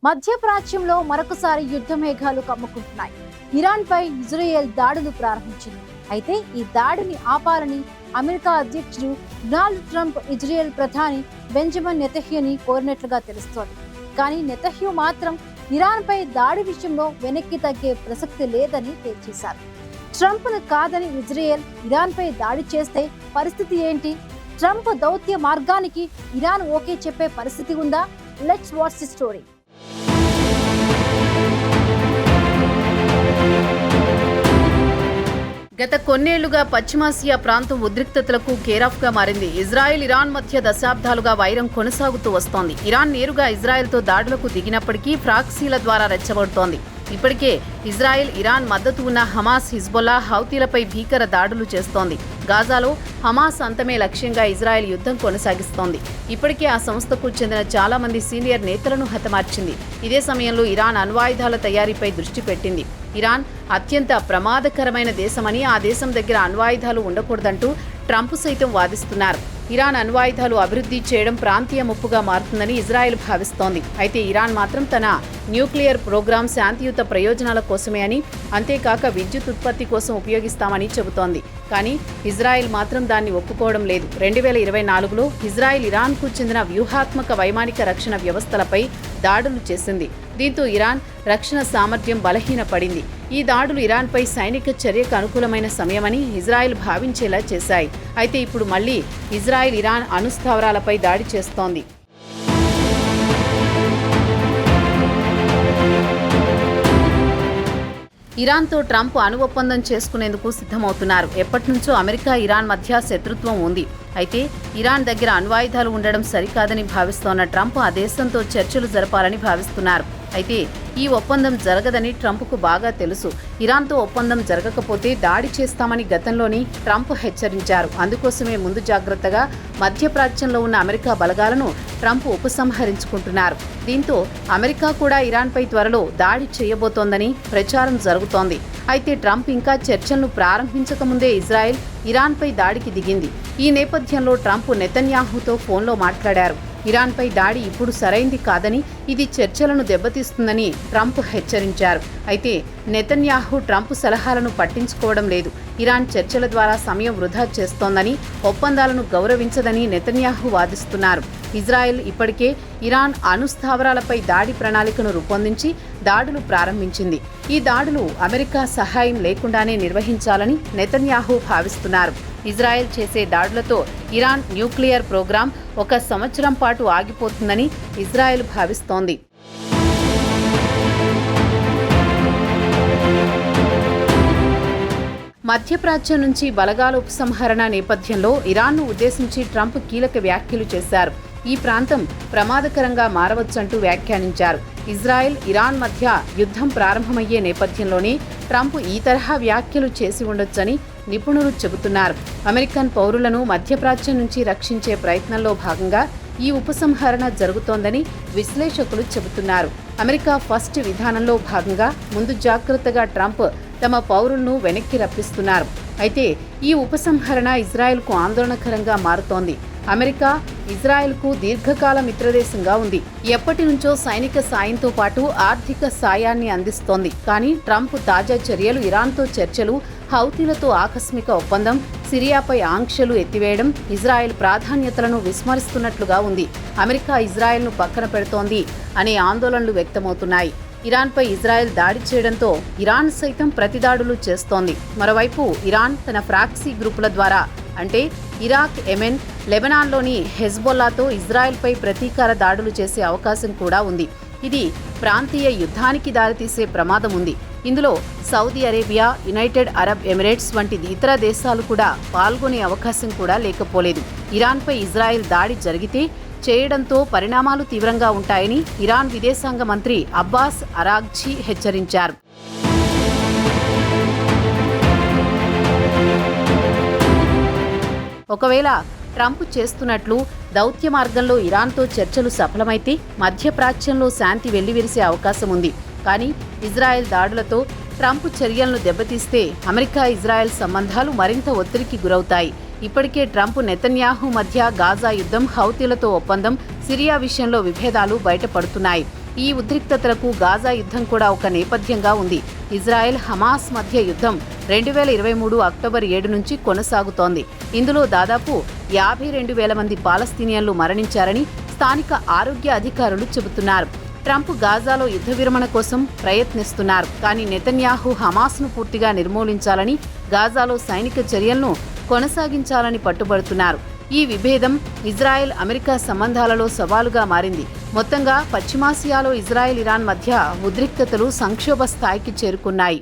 మధ్యప్రాచ్యంలో మరొకసారి యుద్ధ మేఘాలు కమ్ముకుంటున్నాయి. ఇరాన్పై ఇజ్రాయెల్ దాడులు ప్రారంభించింది. అయితే ఈ దాడిని ఆపాలని అమెరికా అధ్యక్షుడు డొనాల్డ్ ట్రంప్ ఇజ్రాయెల్ ప్రధాని బెంజమిన్ నెతన్యాహుని కోరినట్లుగా తెలుస్తోంది. కానీ నెతన్యాహు మాత్రం ఇరాన్పై దాడి విషయంలో వెనక్కి తగ్గే ప్రసక్తి లేదని తేల్చేశారు. ట్రంప్ను కాదని ఇజ్రాయెల్ ఇరాన్పై దాడి చేస్తే పరిస్థితి ఏంటి? ట్రంప్ దౌత్య మార్గానికి ఇరాన్ ఓకే చెప్పే పరిస్థితి ఉందా? Let's watch the story. గత కొన్నేళ్లుగా పశ్చిమాసియా ప్రాంతం ఉద్రిక్తతలకు కేరాఫ్గా మారింది. ఇజ్రాయెల్ ఇరాన్ మధ్య దశాబ్దాలుగా వైరం కొనసాగుతూ వస్తోంది. ఇరాన్ నేరుగా ఇజ్రాయెల్తో దాడులకు దిగినప్పటికీ ప్రాక్సీల ద్వారా రెచ్చగొడుతోంది. ఇప్పటికే ఇజ్రాయెల్ ఇరాన్ మద్దతు ఉన్న హమాస్, హిజ్బుల్లా, హౌతీలపై భీకర దాడులు చేస్తోంది. గాజాలో హమాస్ అంతమే లక్ష్యంగా ఇజ్రాయెల్ యుద్ధం కొనసాగిస్తోంది. ఇప్పటికే ఆ సంస్థకు చెందిన చాలా మంది సీనియర్ నేతలను హతమార్చింది. ఇదే సమయంలో ఇరాన్ అణ్వాయుధాల తయారీపై దృష్టి పెట్టింది. ఇరాన్ అత్యంత ప్రమాదకరమైన దేశమని, ఆ దేశం దగ్గర అణ్వాయుధాలు ఉండకూడదంటూ ట్రంప్ సైతం వాదిస్తున్నారు. ఇరాన్ అణ్వాయుధాలు అభివృద్ధి చేయడం ప్రాంతీయ ముప్పుగా మారుతుందని ఇజ్రాయెల్ భావిస్తోంది. అయితే ఇరాన్ మాత్రం తన న్యూక్లియర్ ప్రోగ్రాం శాంతియుత ప్రయోజనాల కోసమే అని, అంతేకాక విద్యుత్ ఉత్పత్తి కోసం ఉపయోగిస్తామని చెబుతోంది. కానీ ఇజ్రాయెల్ మాత్రం దాన్ని ఒప్పుకోవడం లేదు. 2024లో ఇజ్రాయెల్ ఇరాన్కు చెందిన వ్యూహాత్మక వైమానిక రక్షణ వ్యవస్థలపై దాడులు చేసింది. దీంతో ఇరాన్ రక్షణ సామర్థ్యం బలహీనపడింది. ఈ దాడులు ఇరాన్పై సైనిక చర్యకు అనుకూలమైన సమయమని ఇజ్రాయెల్ భావించేలా చేశాయి. అయితే ఇప్పుడు మళ్లీ ఇజ్రాయెల్ ఇరాన్ అణుస్థావరాలపై దాడి చేస్తోంది. ఇరాన్తో ట్రంప్ అణు ఒప్పందం చేసుకునేందుకు సిద్ధమవుతున్నారు. ఎప్పటినుంచో అమెరికా ఇరాన్ మధ్య శత్రుత్వం ఉంది. అయితే ఇరాన్ దగ్గర అణ్వాయుధాలు ఉండడం సరికాదని భావిస్తోన్న ట్రంప్ ఆ దేశంతో చర్చలు జరపాలని భావిస్తున్నారు. అయితే ఈ ఒప్పందం జరగదని ట్రంప్కు బాగా తెలుసు. ఇరాన్తో ఒప్పందం జరగకపోతే దాడి చేస్తామని గతంలోని ట్రంప్ హెచ్చరించారు. అందుకోసమే ముందు జాగ్రత్తగా మధ్యప్రాచ్యంలో ఉన్న అమెరికా బలగాలను ట్రంప్ ఉపసంహరించుకుంటున్నారు. దీంతో అమెరికా కూడా ఇరాన్పై త్వరలో దాడి చేయబోతోందని ప్రచారం జరుగుతోంది. అయితే ట్రంప్ ఇంకా చర్చలను ప్రారంభించకముందే ఇజ్రాయెల్ ఇరాన్పై దాడికి దిగింది. ఈ నేపథ్యంలో ట్రంప్ నెతన్యాహుతో ఫోన్లో మాట్లాడారు. ఇరాన్పై దాడి ఇప్పుడు సరైంది కాదని, ఇది చర్చలను దెబ్బతీస్తుందని ట్రంప్ హెచ్చరించారు. అయితే నెతన్యాహు ట్రంప్ సలహాలను పట్టించుకోవడం లేదు. ఇరాన్ చర్చల ద్వారా సమయం వృధా చేస్తోందని, ఒప్పందాలను గౌరవించదని నెతన్యాహు వాదిస్తున్నారు. ఇజ్రాయెల్ ఇప్పటికే ఇరాన్ అణుస్థావరాలపై దాడి ప్రణాళికను రూపొందించి దాడులు ప్రారంభించింది. ఈ దాడులు అమెరికా సహాయం లేకుండానే నిర్వహించాలని నెతన్యాహు భావిస్తున్నారు. ఇజ్రాయెల్ చేసే దాడులతో ఇరాన్ న్యూక్లియర్ ప్రోగ్రాం 1 సంవత్సరం పాటు ఆగిపోతుందని ఇజ్రాయెల్ భావిస్తోంది. మధ్యప్రాచ్యం నుంచి బలగాల ఉపసంహరణ నేపథ్యంలో ఇరాన్ను ఉద్దేశించి ట్రంప్ కీలక వ్యాఖ్యలు చేశారు. ఈ ప్రాంతం ప్రమాదకరంగా మారవచ్చంటూ వ్యాఖ్యానించారు. ఇజ్రాయెల్ ఇరాన్ మధ్య యుద్ధం ప్రారంభమయ్యే నేపథ్యంలోనే ట్రంప్ ఈ తరహా వ్యాఖ్యలు చేసి ఉండొచ్చని నిపుణులు చెబుతున్నారు. అమెరికన్ పౌరులను మధ్యప్రాచ్యం నుంచి రక్షించే ప్రయత్నంలో భాగంగా ఈ ఉపసంహరణ జరుగుతోందని విశ్లేషకులు చెబుతున్నారు. అమెరికా ఫస్ట్ విధానంలో భాగంగా ముందు జాగ్రత్తగా ట్రంప్ తమ పౌరులను వెనక్కి రప్పిస్తున్నారు. అయితే ఈ ఉపసంహరణ ఇజ్రాయెల్కు ఆందోళనకరంగా మారుతోంది. అమెరికా ఇజ్రాయెల్కు దీర్ఘకాల మిత్రదేశంగా ఉంది. ఎప్పటి నుంచో సైనిక సాయంతో పాటు ఆర్థిక సాయాన్ని అందిస్తోంది. కానీ ట్రంప్ తాజా చర్యలు, ఇరాన్తో చర్చలు, హౌతీలతో ఆకస్మిక ఒప్పందం, సిరియాపై ఆంక్షలు ఎత్తివేయడం ఇజ్రాయెల్ ప్రాధాన్యతలను విస్మరిస్తున్నట్లుగా ఉంది. అమెరికా ఇజ్రాయెల్ను పక్కన పెడుతోంది అనే ఆందోళనలు వ్యక్తమవుతున్నాయి. ఇరాన్పై ఇజ్రాయెల్ దాడి చేయడంతో ఇరాన్ సైతం ప్రతిదాడులు చేస్తోంది. మరోవైపు ఇరాన్ తన ప్రాక్సీ గ్రూపుల ద్వారా, అంటే ఇరాక్, యెమెన్, లెబనాన్లోని హెజ్బొల్లాతో ఇజ్రాయెల్పై ప్రతీకార దాడులు చేసే అవకాశం కూడా ఉంది. ఇది ప్రాంతీయ యుద్ధానికి దారితీసే ప్రమాదం ఉంది. ఇందులో Saudi Arabia, United Arab Emirates వంటి ఇతర దేశాలు కూడా పాల్గొనే అవకాశం కూడా లేకపోలేదు. ఇరాన్పై ఇజ్రాయెల్ దాడి జరిగితే చేయడంతో పరిణామాలు తీవ్రంగా ఉంటాయని ఇరాన్ విదేశాంగ మంత్రి అబ్బాస్ అరాగ్జీ హెచ్చరించారు. ఒకవేళ ట్రంప్ చేస్తున్నట్లు దౌత్య మార్గంలో ఇరాన్తో చర్చలు సఫలమైతే మధ్యప్రాచ్యంలో శాంతి వెల్లివిరిసే అవకాశం ఉంది. కానీ ఇజ్రాయెల్ దాడులతో ట్రంప్ చర్యలను దెబ్బతీస్తే అమెరికా ఇజ్రాయెల్ సంబంధాలు మరింత ఒత్తిడికి గురవుతాయి. ఇప్పటికే ట్రంప్ నెతన్యాహు మధ్య గాజా యుద్ధం, హౌతీలతో ఒప్పందం, సిరియా విషయంలో విభేదాలు బయటపడుతున్నాయి. ఈ ఉద్రిక్తతలకు గాజా యుద్ధం కూడా ఒక నేపథ్యంగా ఉంది. ఇజ్రాయెల్ హమాస్ మధ్య యుద్ధం 2023 అక్టోబర్ 7 నుంచి కొనసాగుతోంది. ఇందులో దాదాపు 52,000 మంది పాలస్తీనియన్లు మరణించారని స్థానిక ఆరోగ్య అధికారులు చెబుతున్నారు. ట్రంప్ గాజాలో యుద్ధ విరమణ కోసం ప్రయత్నిస్తున్నారు. కానీ నెతన్యాహు హమాస్ను పూర్తిగా నిర్మూలించాలని, గాజాలో సైనిక చర్యలను కొనసాగించాలని పట్టుబడుతున్నారు. ఈ విభేదం ఇజ్రాయెల్ అమెరికా సంబంధాలలో సవాలుగా మారింది. మొత్తంగా పశ్చిమాసియాలో ఇజ్రాయెల్ ఇరాన్ మధ్య ఉద్రిక్తతలు సంక్షోభ స్థాయికి చేరుకున్నాయి.